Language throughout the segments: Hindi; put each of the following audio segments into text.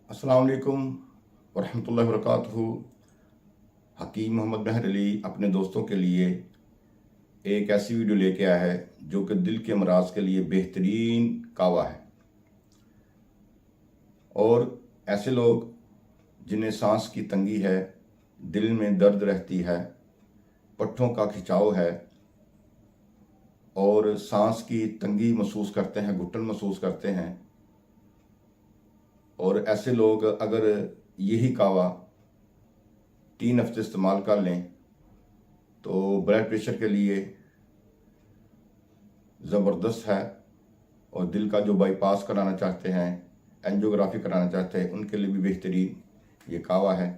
अस्सलाम वालेकुम वरहमतुल्लाहि वबरकातुहू। हकीम मोहम्मद महर अली अपने दोस्तों के लिए एक ऐसी वीडियो लेके आया है जो कि दिल के अमराज के लिए बेहतरीन कावा है। और ऐसे लोग जिन्हें सांस की तंगी है, दिल में दर्द रहती है, पट्ठों का खिंचाव है और सांस की तंगी महसूस करते हैं, घुटन महसूस करते हैं, और ऐसे लोग अगर यही कावा 3 हफ्ते इस्तेमाल कर लें तो ब्लड प्रेशर के लिए ज़बरदस्त है। और दिल का जो बाईपास कराना चाहते हैं, एंजियोग्राफी कराना चाहते हैं, उनके लिए भी बेहतरीन ये कावा है।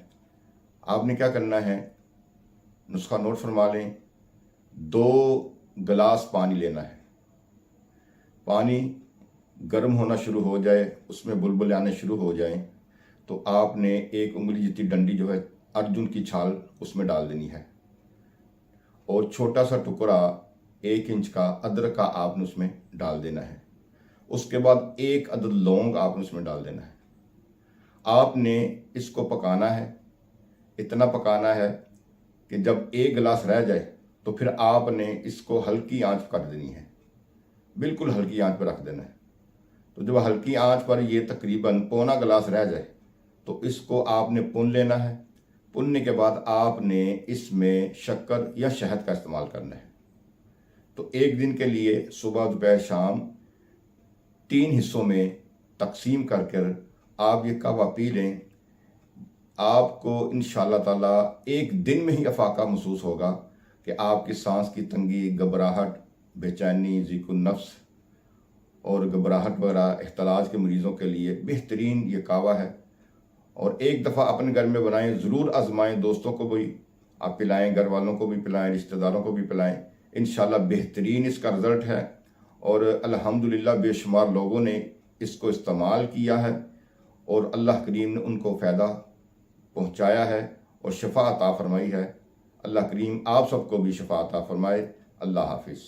आपने क्या करना है, नुस्खा नोट फरमा लें। 2 गिलास पानी लेना है। पानी गर्म होना शुरू हो जाए, उसमें बुलबुले आने शुरू हो जाएं, तो आपने 1 उंगली जितनी डंडी जो है अर्जुन की छाल उसमें डाल देनी है और छोटा सा टुकड़ा 1 इंच का अदरक का आपने उसमें डाल देना है। उसके बाद 1 अदद लौंग आपने उसमें डाल देना है। आपने इसको पकाना है, इतना पकाना है कि जब 1 गिलास रह जाए तो फिर आपने इसको हल्की आंच कर देनी है, बिल्कुल हल्की आंच पर रख देना है। तो जब हल्की आंच पर ये तकरीबन पौना गिलास रह जाए तो इसको आपने पुन लेना है। पुनने के बाद आपने इसमें शक्कर या शहद का इस्तेमाल करना है। तो एक दिन के लिए सुबह दोपहर शाम 3 हिस्सों में तकसीम कर कर आप ये कावा पी लें। आपको इंशाअल्लाह ताला एक दिन में ही अफाका महसूस होगा कि आपकी सांस की तंगी, घबराहट, बेचैनी, ज़ीक़ुन नफ्स और घबराहट वगैरह इख्तिलाज के मरीज़ों के लिए बेहतरीन ये कावा है। और एक दफ़ा अपने घर में बनाएं, ज़रूर आजमाएं, दोस्तों को भी आप पिलाएं, घर वालों को भी पिलाएं, रिश्तेदारों को भी पिलाएं। इंशाल्लाह बेहतरीन इसका रिज़ल्ट है और अल्हम्दुलिल्लाह बेशुमार लोगों ने इसको इस्तेमाल किया है और अल्लाह करीम ने उनको फ़ायदा पहुँचाया है और शफ़ा अता फरमाई है। अल्लाह करीम आप सबको भी शफ़ा अता फरमाए। अल्लाह हाफिज़।